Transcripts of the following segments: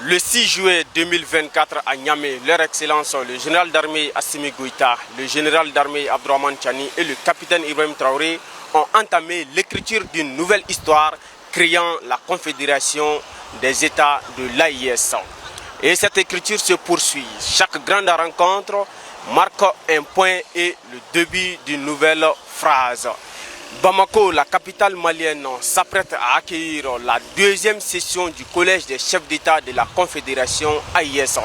Le 6 juillet 2024 à Niamey, leur excellence, le général d'armée Assimi Goïta, le général d'armée Abdourahmane Tchani et le capitaine Ibrahim Traoré ont entamé l'écriture d'une nouvelle histoire créant la Confédération des États de l'AIS. Et cette écriture se poursuit. Chaque grande rencontre marque un point et le début d'une nouvelle phrase. Bamako, la capitale malienne, s'apprête à accueillir la deuxième session du collège des chefs d'État de la Confédération AIS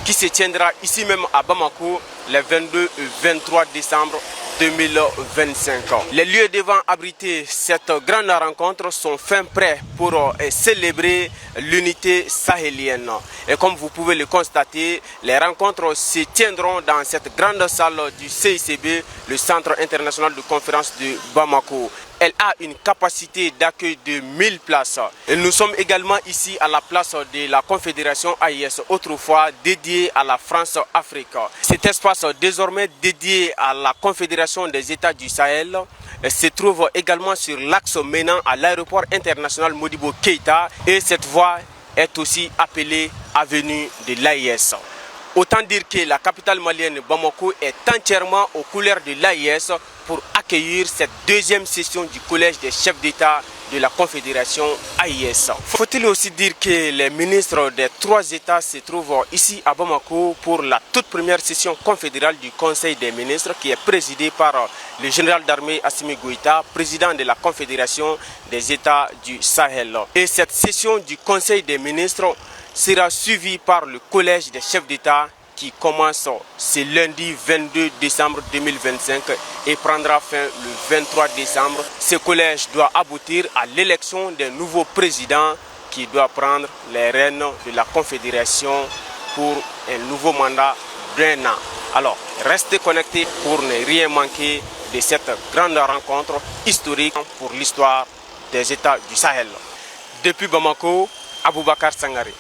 qui se tiendra ici même à Bamako les 22 et 23 décembre 2025. Les lieux devant abriter cette grande rencontre sont fin prêts pour célébrer l'unité sahélienne. Et comme vous pouvez le constater, les rencontres se tiendront dans cette grande salle du CICB, le Centre international de conférence de Bamako. Elle a une capacité d'accueil de 1000 places. Et nous sommes également ici à la place de la Confédération AIS, autrefois dédiée à la France-Afrique. Cet espace désormais dédié à la Confédération des États du Sahel se trouve également sur l'axe menant à l'aéroport international Modibo Keïta et cette voie est aussi appelée avenue de l'AIS. Autant dire que la capitale malienne Bamako est entièrement aux couleurs de l'AIS pour accueillir cette deuxième session du collège des chefs d'État de la Confédération AIS. Faut-il aussi dire que les ministres des trois États se trouvent ici à Bamako pour la toute première session confédérale du Conseil des ministres qui est présidée par le général d'armée Assimi Goïta, président de la Confédération des États du Sahel. Et cette session du Conseil des ministres sera suivi par le collège des chefs d'État qui commence ce lundi 22 décembre 2025 et prendra fin le 23 décembre. Ce collège doit aboutir à l'élection d'un nouveau président qui doit prendre les rênes de la Confédération pour un nouveau mandat d'1 an. Alors, restez connectés pour ne rien manquer de cette grande rencontre historique pour l'histoire des États du Sahel. Depuis Bamako, Aboubakar Sangaré.